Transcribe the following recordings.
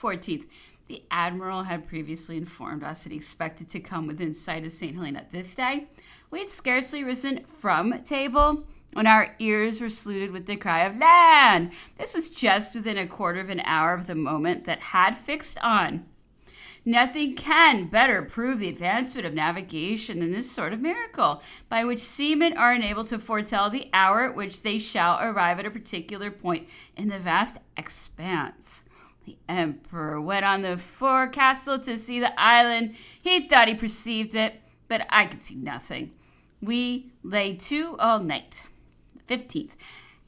14th. The admiral had previously informed us that he expected to come within sight of St. Helena this day. We had scarcely risen from table when our ears were saluted with the cry of land. This was just within a quarter of an hour of the moment that had fixed on. Nothing can better prove the advancement of navigation than this sort of miracle, by which seamen are enabled to foretell the hour at which they shall arrive at a particular point in the vast expanse. The emperor went on the forecastle to see the island. He thought he perceived it, but I could see nothing. We lay to all night. 15th.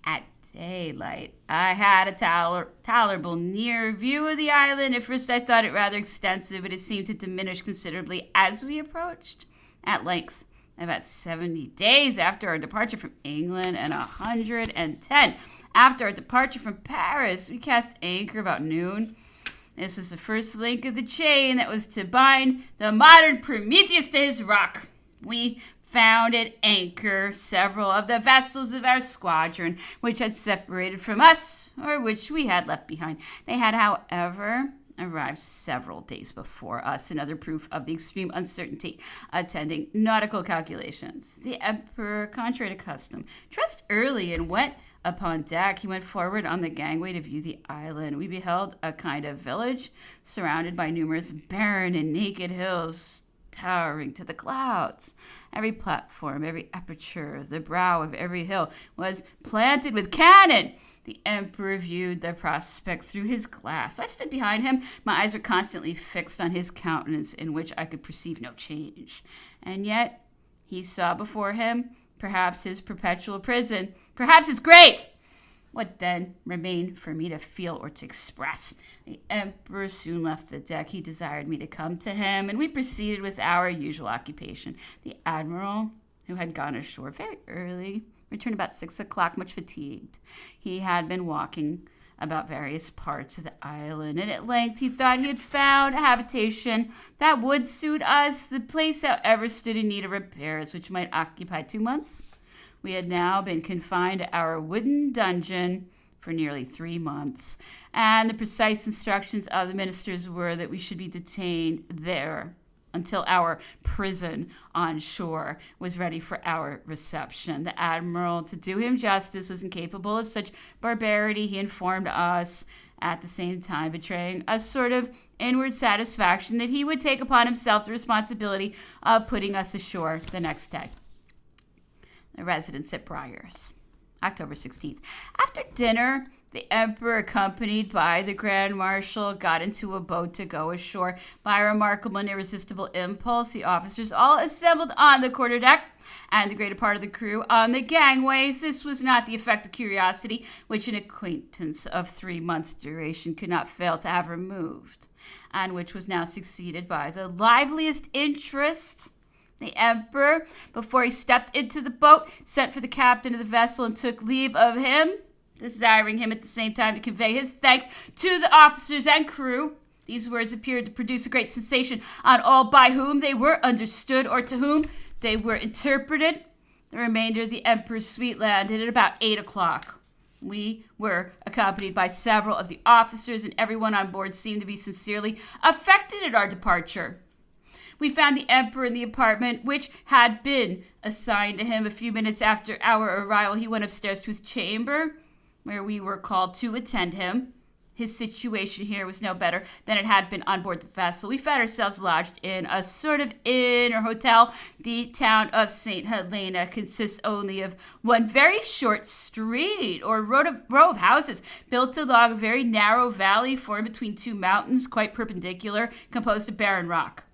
At daylight, I had a tolerable near view of the island. At first I thought it rather extensive, but it seemed to diminish considerably as we approached. At length, about 70 days after our departure from England and 110 after our departure from Paris, we cast anchor about noon. This was the first link of the chain that was to bind the modern Prometheus to his rock. We found at anchor several of the vessels of our squadron, which had separated from us, or which we had left behind. They had, however, arrived several days before us, another proof of the extreme uncertainty attending nautical calculations. The emperor, contrary to custom, dressed early and went upon deck. He went forward on the gangway to view the island. We beheld a kind of village surrounded by numerous barren and naked hills, towering to the clouds. Every platform, every aperture, the brow of every hill was planted with cannon. The emperor viewed the prospect through his glass. I stood behind him. My eyes were constantly fixed on his countenance, in which I could perceive no change. And yet he saw before him perhaps his perpetual prison, perhaps his grave. What then remained for me to feel or to express? The emperor soon left the deck. He desired me to come to him, and we proceeded with our usual occupation. The admiral, who had gone ashore very early, returned about 6 o'clock, much fatigued. He had been walking about various parts of the island, and at length he thought he had found a habitation that would suit us. The place, however, stood in need of repairs, which might occupy 2 months. We had now been confined to our wooden dungeon for nearly 3 months, and the precise instructions of the ministers were that we should be detained there until our prison on shore was ready for our reception. The admiral, to do him justice, was incapable of such barbarity, he informed us, at the same time betraying a sort of inward satisfaction that he would take upon himself the responsibility of putting us ashore the next day. The residence at Briars, October 16th. After dinner, the emperor, accompanied by the grand marshal, got into a boat to go ashore. By a remarkable and irresistible impulse, the officers all assembled on the quarterdeck, and the greater part of the crew on the gangways. This was not the effect of curiosity, which an acquaintance of 3 months' duration could not fail to have removed, and which was now succeeded by the liveliest interest. The emperor, before he stepped into the boat, sent for the captain of the vessel and took leave of him, desiring him at the same time to convey his thanks to the officers and crew. These words appeared to produce a great sensation on all by whom they were understood or to whom they were interpreted. The remainder of the emperor's suite landed at about 8 o'clock. We were accompanied by several of the officers, and everyone on board seemed to be sincerely affected at our departure. We found the emperor in the apartment which had been assigned to him. A few minutes after our arrival, he went upstairs to his chamber, where we were called to attend him. His situation here was no better than it had been on board the vessel. We found ourselves lodged in a sort of inn or hotel. The town of St. Helena consists only of one very short street or row of houses built along a very narrow valley formed between 2 mountains, quite perpendicular, composed of barren rock.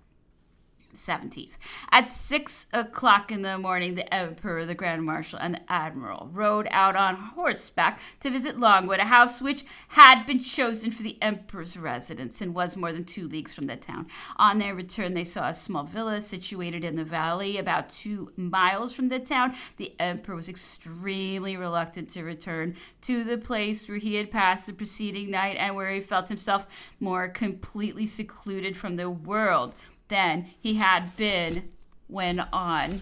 17th. At 6 o'clock in the morning, the emperor, the grand marshal, and the admiral rode out on horseback to visit Longwood, a house which had been chosen for the emperor's residence and was more than 2 leagues from the town. On their return, they saw a small villa situated in the valley about 2 miles from the town. The emperor was extremely reluctant to return to the place where he had passed the preceding night and where he felt himself more completely secluded from the world than he had been when on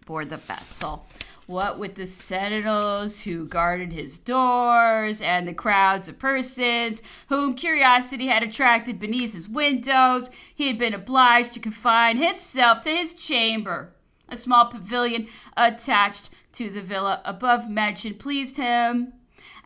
board the vessel. What with the sentinels who guarded his doors and the crowds of persons whom curiosity had attracted beneath his windows, he had been obliged to confine himself to his chamber. A small pavilion attached to the villa above mentioned pleased him,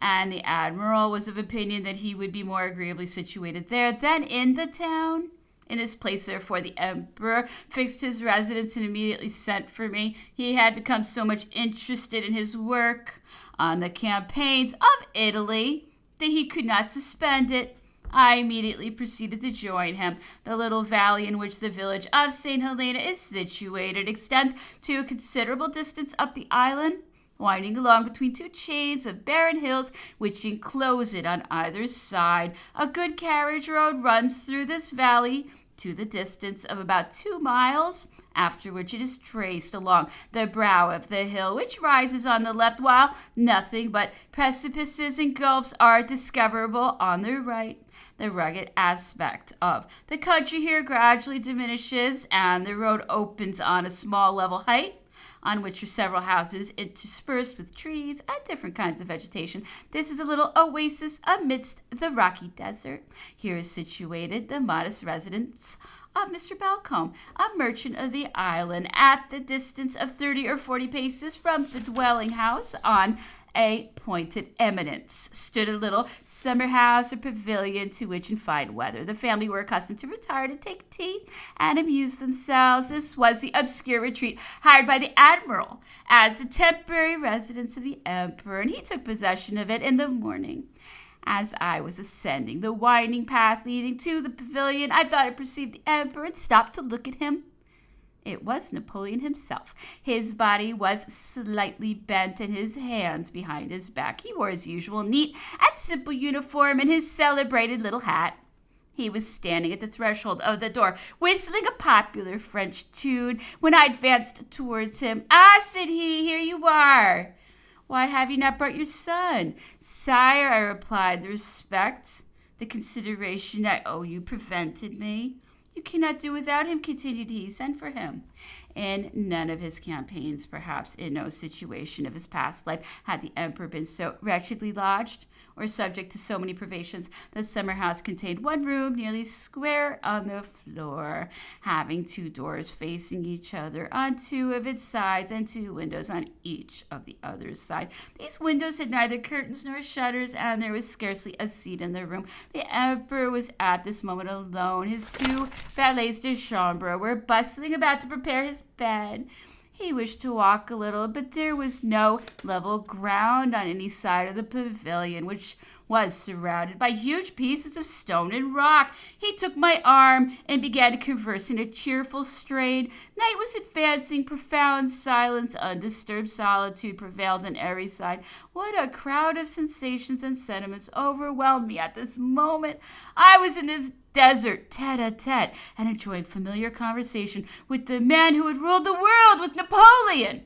and the admiral was of opinion that he would be more agreeably situated there than in the town. In this place, therefore, the emperor fixed his residence and immediately sent for me. He had become so much interested in his work on the campaigns of Italy that he could not suspend it. I immediately proceeded to join him. The little valley in which the village of St. Helena is situated extends to a considerable distance up the island, winding along between two chains of barren hills which enclose it on either side. A good carriage road runs through this valley to the distance of about 2 miles, after which it is traced along the brow of the hill which rises on the left, while nothing but precipices and gulfs are discoverable on the right. The rugged aspect of the country here gradually diminishes, and the road opens on a small level height, on which are several houses interspersed with trees and different kinds of vegetation. This is a little oasis amidst the rocky desert. Here is situated the modest residence of Mr. Balcombe, a merchant of the island, at the distance of 30 or 40 paces from the dwelling house. On a pointed eminence stood a little summer house or pavilion, to which in fine weather the family were accustomed to retire to take tea and amuse themselves. This was the obscure retreat hired by the admiral as the temporary residence of the emperor, and he took possession of it in the morning. As I was ascending the winding path leading to the pavilion, I thought I perceived the emperor and stopped to look at him. It was Napoleon himself. His body was slightly bent and his hands behind his back. He wore his usual neat and simple uniform and his celebrated little hat. He was standing at the threshold of the door, whistling a popular French tune, when I advanced towards him. "Ah," said he, "here you are. Why have you not brought your son?" "Sire," I replied, "the respect, the consideration I owe you prevented me." "You cannot do without him," continued he. "Send for him." In none of his campaigns, perhaps in no situation of his past life, had the emperor been so wretchedly lodged or subject to so many privations. The summer house contained one room, nearly square on the floor, having 2 doors facing each other on 2 of its sides and 2 windows on each of the other side. These windows had neither curtains nor shutters, and there was scarcely a seat in the room. The emperor was at this moment alone. His 2 valets de chambre were bustling about to prepare his bed. He wished to walk a little, but there was no level ground on any side of the pavilion, which was surrounded by huge pieces of stone and rock. He took my arm and began to converse in a cheerful strain. Night was advancing. Profound silence, undisturbed solitude prevailed on every side. What a crowd of sensations and sentiments overwhelmed me at this moment! I was in this desert, tete-a-tete, and enjoying familiar conversation with the man who had ruled the world, with Napoleon.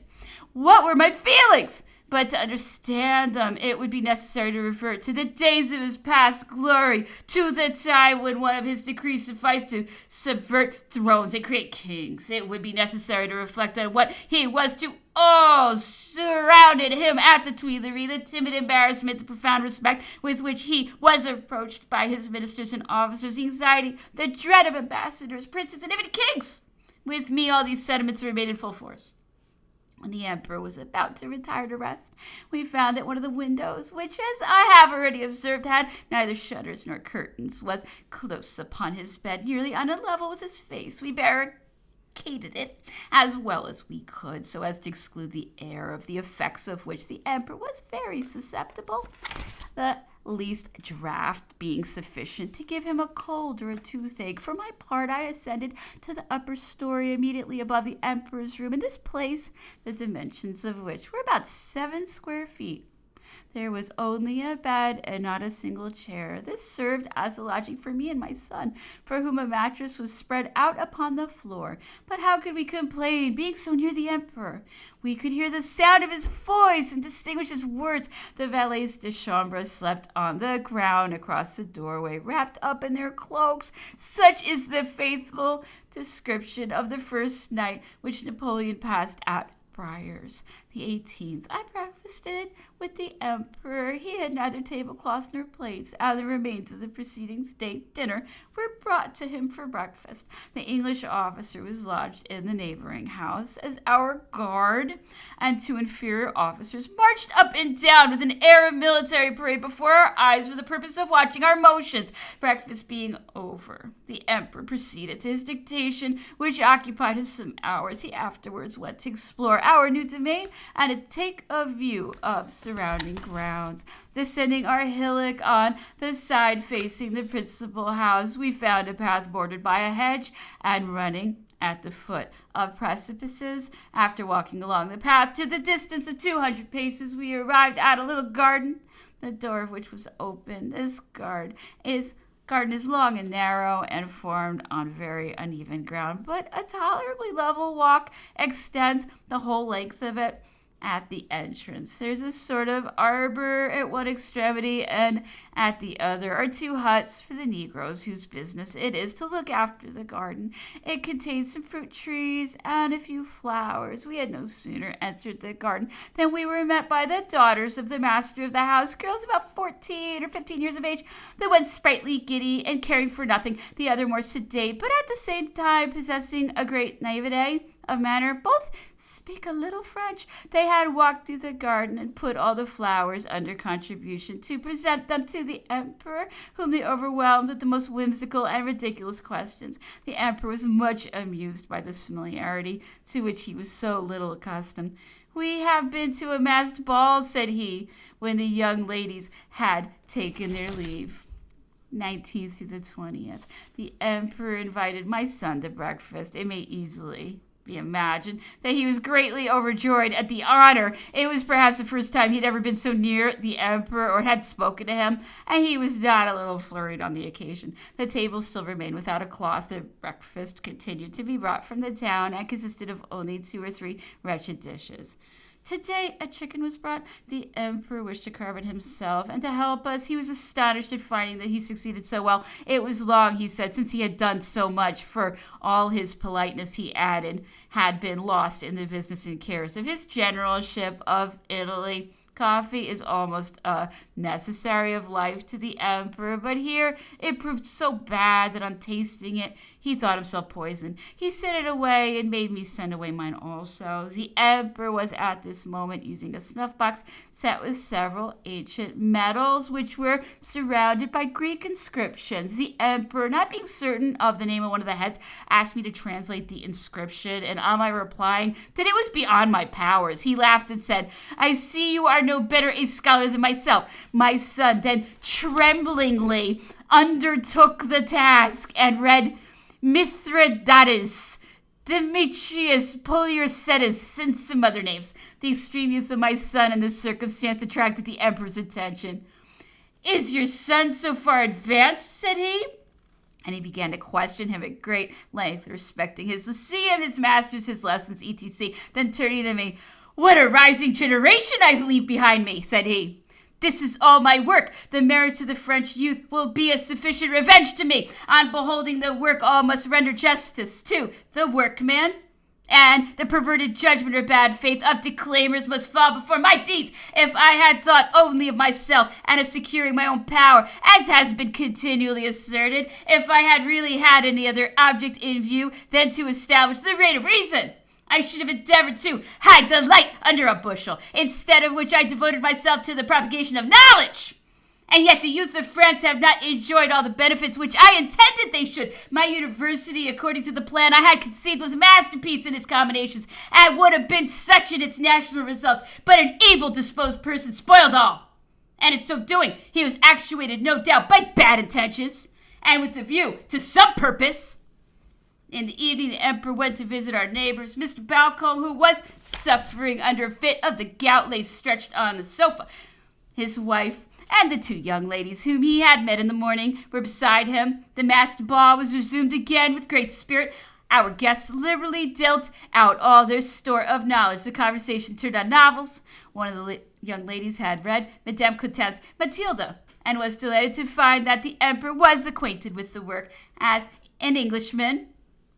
What were my feelings? But to understand them, it would be necessary to revert to the days of his past glory, to the time when one of his decrees sufficed to subvert thrones and create kings. It would be necessary to reflect on what he was to all surrounded him at the Tuileries, the timid embarrassment, the profound respect with which he was approached by his ministers and officers, the anxiety, the dread of ambassadors, princes, and even kings. With me, all these sentiments remained in full force. When the emperor was about to retire to rest, we found that one of the windows, which, as I have already observed, had neither shutters nor curtains, was close upon his bed, nearly on a level with his face. We barricaded it as well as we could, so as to exclude the air, of the effects of which the emperor was very susceptible, the least draught being sufficient to give him a cold or a toothache. For my part, I ascended to the upper story immediately above the emperor's room. In this place, the dimensions of which were about 7 square feet, there was only a bed and not a single chair. This served as a lodging for me and my son, for whom a mattress was spread out upon the floor. But how could we complain, being so near the emperor? We could hear the sound of his voice and distinguish his words. The valets de chambre slept on the ground across the doorway, wrapped up in their cloaks. Such is the faithful description of the first night which Napoleon passed at Friars. The 18th, I breakfasted with the emperor. He had neither tablecloth nor plates, and the remains of the preceding state dinner were brought to him for breakfast. The English officer was lodged in the neighboring house as our guard, and two inferior officers marched up and down with an air of military parade before our eyes for the purpose of watching our motions. Breakfast being over, the emperor proceeded to his dictation, which occupied him some hours. He afterwards went to explore our new domain and to take a view of surrounding grounds. Descending our hillock on the side facing the principal house, we found a path bordered by a hedge and running at the foot of precipices. After walking along the path to the distance of 200 paces, we arrived at a little garden, the door of which was open. This garden is long and narrow and formed on very uneven ground, but a tolerably level walk extends the whole length of it. At the entrance, there's a sort of arbor at one extremity, and at the other are two huts for the Negroes whose business it is to look after the garden. It contains some fruit trees and a few flowers. We had no sooner entered the garden than we were met by the daughters of the master of the house, girls about 14 or 15 years of age, the one sprightly, giddy, and caring for nothing, the other more sedate, but at the same time possessing a great naivete of manner. Both speak a little French. They had walked through the garden and put all the flowers under contribution to present them to the emperor, whom they overwhelmed with the most whimsical and ridiculous questions. The emperor was much amused by this familiarity to which he was so little accustomed. "We have been to a masked ball," said he, when the young ladies had taken their leave. 19th through the 20th. The emperor invited my son to breakfast. It may easily be imagined that he was greatly overjoyed at the honor. It was perhaps the first time he'd ever been so near the emperor or had spoken to him, and he was not a little flurried on the occasion. The table still remained without a cloth. The breakfast continued to be brought from the town and consisted of only 2 or 3 wretched dishes. Today a chicken was brought. The emperor wished to carve it himself, and to help us, he was astonished at finding that he succeeded so well. It was long, he said, since he had done so much, for all his politeness, he added, had been lost in the business and cares of his generalship of Italy. Coffee is almost a necessary of life to the emperor, but here it proved so bad that on tasting it, he thought himself poisoned. He sent it away and made me send away mine also. The emperor was at this moment using a snuff box set with several ancient medals, which were surrounded by Greek inscriptions. The emperor, not being certain of the name of one of the heads, asked me to translate the inscription, and on my replying that it was beyond my powers, he laughed and said, "I see you are no better a scholar than myself." My son then tremblingly undertook the task and read Mithridates, Demetrius, Poliorcetes, and some other names. The extreme youth of my son in this circumstance attracted the emperor's attention. "Is your son so far advanced?" said he. And he began to question him at great length respecting his lyceum, his masters, his lessons, etc. Then turning to me, "What a rising generation I leave behind me," said he. "This is all my work. The merits of the French youth will be a sufficient revenge to me. On beholding the work, all must render justice to the workman, and the perverted judgment or bad faith of declaimers must fall before my deeds. If I had thought only of myself and of securing my own power, as has been continually asserted, if I had really had any other object in view than to establish the reign of reason, I should have endeavored to hide the light under a bushel, instead of which I devoted myself to the propagation of knowledge. And yet the youth of France have not enjoyed all the benefits which I intended they should. My university, according to the plan I had conceived, was a masterpiece in its combinations, and would have been such in its national results, but an evil-disposed person spoiled all. And in so doing, he was actuated, no doubt, by bad intentions, and with a view to some purpose." In the evening, the emperor went to visit our neighbors. Mr. Balcombe, who was suffering under a fit of the gout, lay stretched on the sofa. His wife and the 2 young ladies whom he had met in the morning were beside him. The masked ball was resumed again with great spirit. Our guests liberally dealt out all their store of knowledge. The conversation turned on novels. One of the young ladies had read Madame Cottin's Matilda, and was delighted to find that the emperor was acquainted with the work. As an Englishman,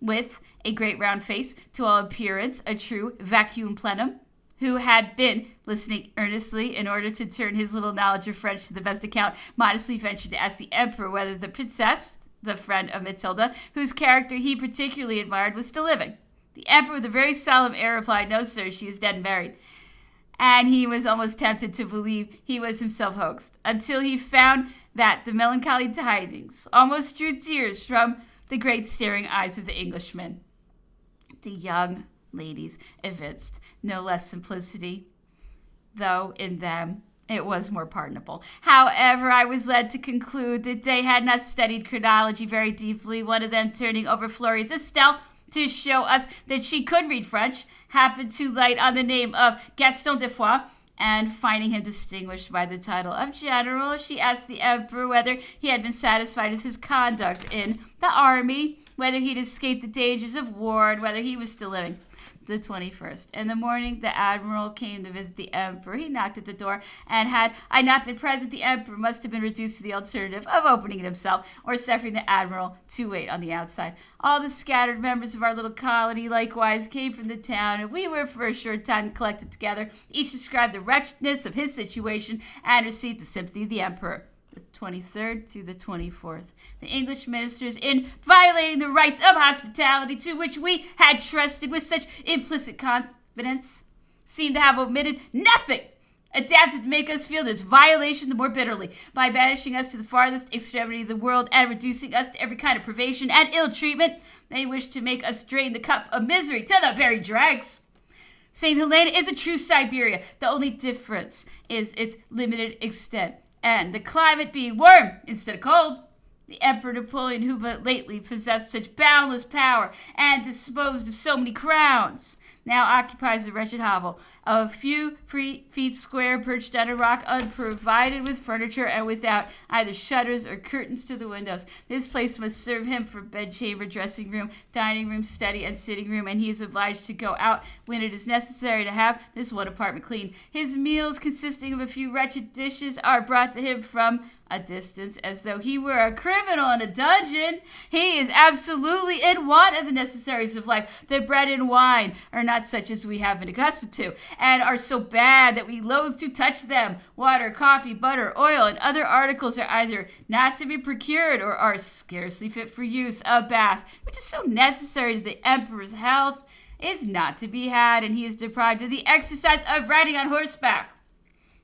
with a great round face, to all appearance a true vacuum plenum, who had been listening earnestly in order to turn his little knowledge of French to the best account, modestly ventured to ask the emperor whether the princess, the friend of Matilda, whose character he particularly admired, was still living. The emperor, with a very solemn air, replied, "No, sir, she is dead and buried." And he was almost tempted to believe he was himself hoaxed, until he found that the melancholy tidings almost drew tears from the great staring eyes of the Englishman. The young ladies evinced no less simplicity, though in them it was more pardonable. However, I was led to conclude that they had not studied chronology very deeply, one of them turning over Florian's Estelle to show us that she could read French, happened to light on the name of Gaston de Foix, and finding him distinguished by the title of general, she asked the emperor whether he had been satisfied with his conduct in the army, whether he'd escaped the dangers of war, and whether he was still living. The 21st. In the morning, the admiral came to visit the emperor. He knocked at the door, and had I not been present, the emperor must have been reduced to the alternative of opening it himself or suffering the admiral to wait on the outside. All the scattered members of our little colony likewise came from the town, and we were for a short time collected together. Each described the wretchedness of his situation and received the sympathy of the emperor. The 23rd through the 24th. The English ministers, in violating the rights of hospitality to which we had trusted with such implicit confidence, seemed to have omitted nothing adapted to make us feel this violation the more bitterly, by banishing us to the farthest extremity of the world and reducing us to every kind of privation and ill treatment. They wish to make us drain the cup of misery to the very dregs. St. Helena is a true Siberia. The only difference is its limited extent, and the climate being warm instead of cold. The Emperor Napoleon, who but lately possessed such boundless power and disposed of so many crowns, now occupies the wretched hovel, a few feet square, perched on a rock, unprovided with furniture and without either shutters or curtains to the windows. This place must serve him for bedchamber, dressing room, dining room, study, and sitting room, and he is obliged to go out when it is necessary to have this one apartment clean. His meals, consisting of a few wretched dishes, are brought to him from a distance, as though he were a criminal in a dungeon. He is absolutely in want of the necessaries of life. The bread and wine are not such as we have been accustomed to, and are so bad that we loathe to touch them. Water, coffee, butter, oil, and other articles are either not to be procured or are scarcely fit for use. A bath, which is so necessary to the emperor's health, is not to be had, and he is deprived of the exercise of riding on horseback.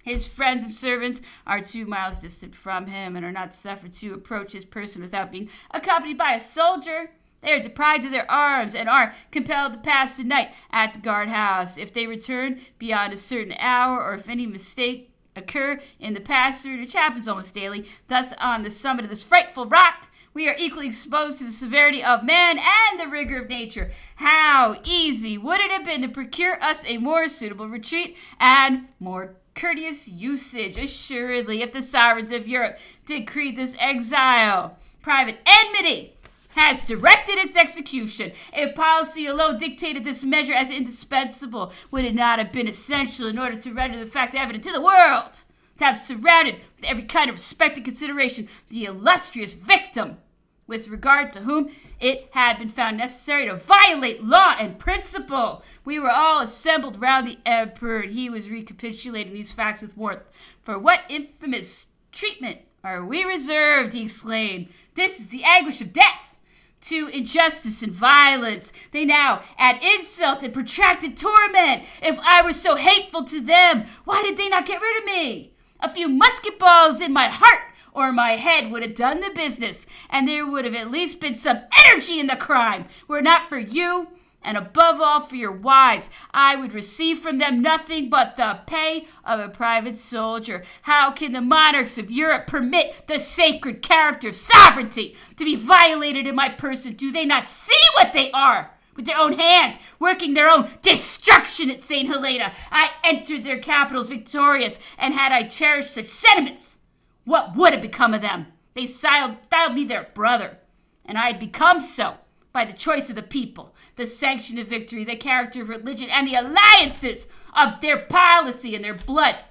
His friends and servants are 2 miles distant from him and are not suffered to approach his person without being accompanied by a soldier. They are deprived of their arms and are compelled to pass the night at the guardhouse. If they return beyond a certain hour, or if any mistake occur in the passage, which happens almost daily, thus on the summit of this frightful rock, we are equally exposed to the severity of man and the rigor of nature. How easy would it have been to procure us a more suitable retreat and more courteous usage, assuredly, if the sovereigns of Europe decreed this exile. Private enmity has directed its execution. If policy alone dictated this measure as indispensable, would it not have been essential, in order to render the fact evident to the world, to have surrounded with every kind of respect and consideration the illustrious victim, with regard to whom it had been found necessary to violate law and principle? We were all assembled round the emperor, and he was recapitulating these facts with warmth. For what infamous treatment are we reserved, he exclaimed. This is the anguish of death. To injustice and violence they now add insult and protracted torment. If I were so hateful to them, why did they not get rid of me? A few musket balls in my heart or my head would have done the business, and there would have at least been some energy in the crime. Were it not for you, and above all for your wives, I would receive from them nothing but the pay of a private soldier. How can the monarchs of Europe permit the sacred character of sovereignty to be violated in my person? Do they not see what they are? With their own hands, working their own destruction at St. Helena. I entered their capitals victorious, and had I cherished such sentiments, what would have become of them? They styled me their brother, and I had become so by the choice of the people, the sanction of victory, the character of religion, and the alliances of their policy and their blood.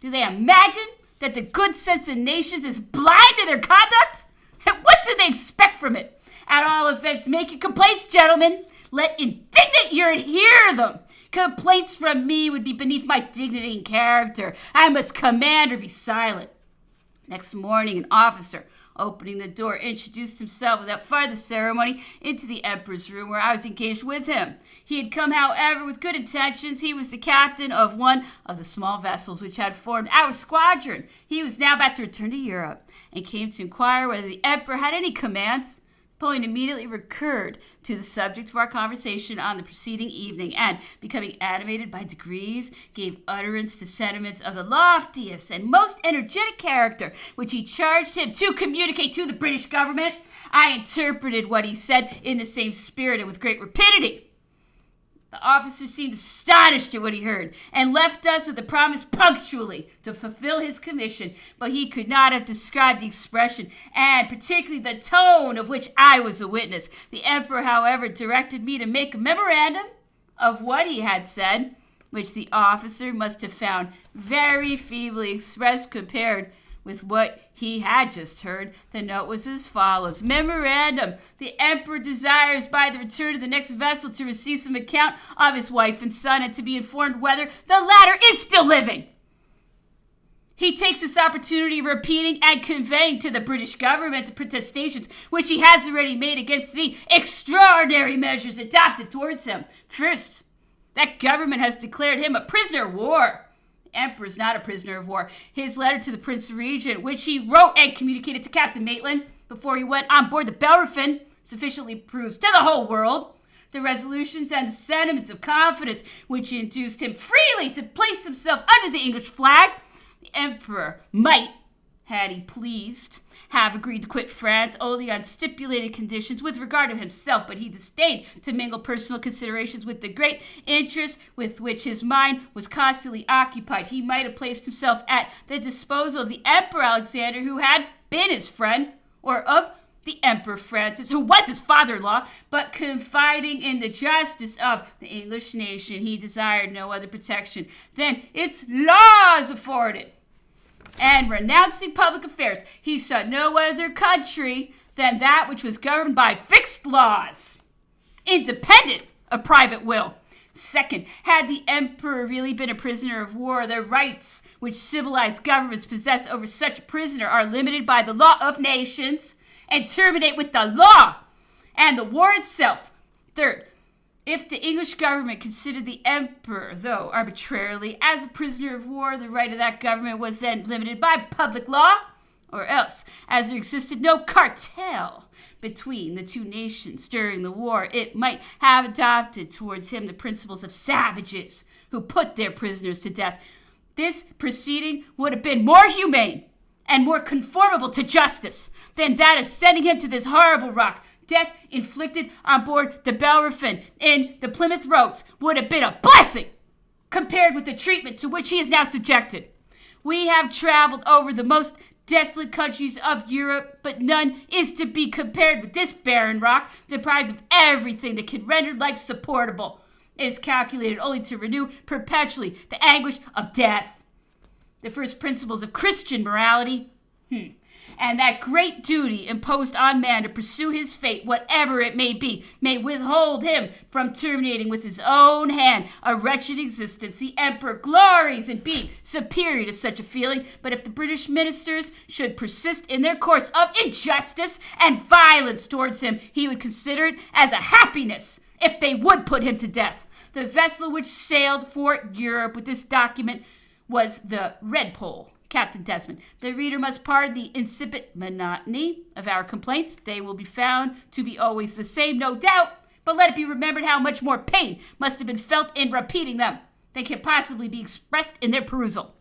Do they imagine that the good sense of nations is blind to their conduct? And what do they expect from it? At all events, make your complaints, gentlemen. let indignant Europe hear them. Complaints from me would be beneath my dignity and character. I must command or be silent. Next morning, an officer, opening the door, introduced himself without farther ceremony into the emperor's room where I was engaged with him. He had come, however, with good intentions. He was the captain of one of the small vessels which had formed our squadron. He was now about to return to Europe and came to inquire whether the emperor had any commands. Napoleon immediately recurred to the subject of our conversation on the preceding evening and, becoming animated by degrees, gave utterance to sentiments of the loftiest and most energetic character, which he charged him to communicate to the British government. I interpreted what he said in the same spirit and with great rapidity. The officer seemed astonished at what he heard and left us with the promise punctually to fulfill his commission, but he could not have described the expression and particularly the tone of which I was a witness. The emperor, however, directed me to make a memorandum of what he had said, which the officer must have found very feebly expressed compared with what he had just heard. The note was as follows. Memorandum. The emperor desires by the return of the next vessel to receive some account of his wife and son and to be informed whether the latter is still living. He takes this opportunity of repeating and conveying to the British government the protestations which he has already made against the extraordinary measures adopted towards him. First, that government has declared him a prisoner of war. Emperor is not a prisoner of war. His letter to the Prince Regent, which he wrote and communicated to Captain Maitland before he went on board the Bellerophon, sufficiently proves to the whole world the resolutions and the sentiments of confidence which induced him freely to place himself under the English flag. The Emperor might, had he pleased, have agreed to quit France only on stipulated conditions with regard to himself, but he disdained to mingle personal considerations with the great interest with which his mind was constantly occupied. He might have placed himself at the disposal of the Emperor Alexander, who had been his friend, or of the Emperor Francis, who was his father-in-law, but confiding in the justice of the English nation, he desired no other protection than its laws afforded. And renouncing public affairs, he saw no other country than that which was governed by fixed laws, independent of private will. Second, had the emperor really been a prisoner of war, the rights which civilized governments possess over such a prisoner are limited by the law of nations and terminate with the law and the war itself. Third, if the English government considered the emperor, though arbitrarily, as a prisoner of war, the right of that government was then limited by public law, or else, as there existed no cartel between the two nations during the war, it might have adopted towards him the principles of savages who put their prisoners to death. This proceeding would have been more humane and more conformable to justice than that of sending him to this horrible rock. Death inflicted on board the Bellerophon in the Plymouth Roads would have been a blessing compared with the treatment to which he is now subjected. We have traveled over the most desolate countries of Europe, but none is to be compared with this barren rock, deprived of everything that can render life supportable. It is calculated only to renew perpetually the anguish of death. The first principles of Christian morality, and that great duty imposed on man to pursue his fate, whatever it may be, may withhold him from terminating with his own hand a wretched existence. The emperor glories in being superior to such a feeling, but if the British ministers should persist in their course of injustice and violence towards him, he would consider it as a happiness if they would put him to death. The vessel which sailed for Europe with this document was the Red Pole, Captain Desmond. The reader must pardon the insipid monotony of our complaints. They will be found to be always the same, no doubt, but let it be remembered how much more pain must have been felt in repeating them than can possibly be expressed in their perusal.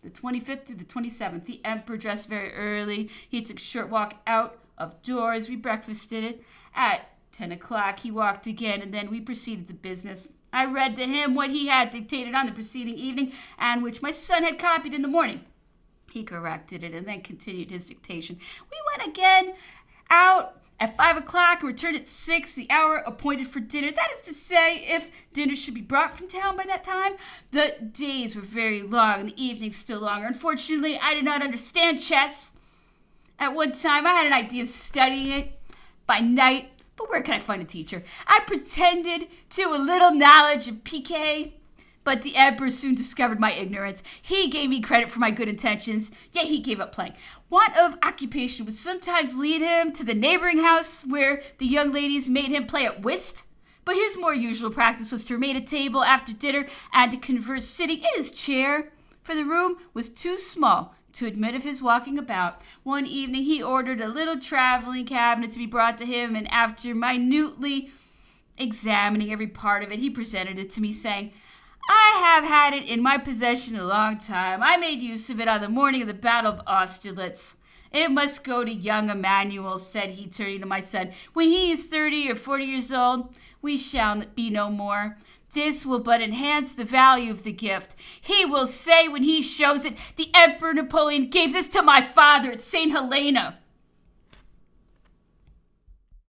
The 25th to the 27th, the emperor dressed very early. He took a short walk out of doors. We breakfasted at 10 o'clock. He walked again, and then we proceeded to business. I read to him what he had dictated on the preceding evening and which my son had copied in the morning. He corrected it and then continued his dictation. We went again out at 5 o'clock and returned at 6, the hour appointed for dinner. That is to say, if dinner should be brought from town by that time. The days were very long and the evenings still longer. Unfortunately, I did not understand chess. At one time, I had an idea of studying it by night, But where can I find a teacher? I pretended to a little knowledge of piquet, but the emperor soon discovered my ignorance. He gave me credit for my good intentions, yet he gave up playing. Want of occupation would sometimes lead him to the neighboring house where the young ladies made him play at whist. But his more usual practice was to remain at table after dinner and to converse sitting in his chair, for the room was too small to admit of his walking about. One evening he ordered a little traveling cabinet to be brought to him, and after minutely examining every part of it, he presented it to me, saying, I have had it in my possession a long time. I made use of it on the morning of the Battle of Austerlitz. It must go to young Emmanuel, said he, turning to my son. When he is 30 or 40 years old, we shall be no more. This will but enhance the value of the gift. He will say when he shows it, the Emperor Napoleon gave this to my father at St. Helena.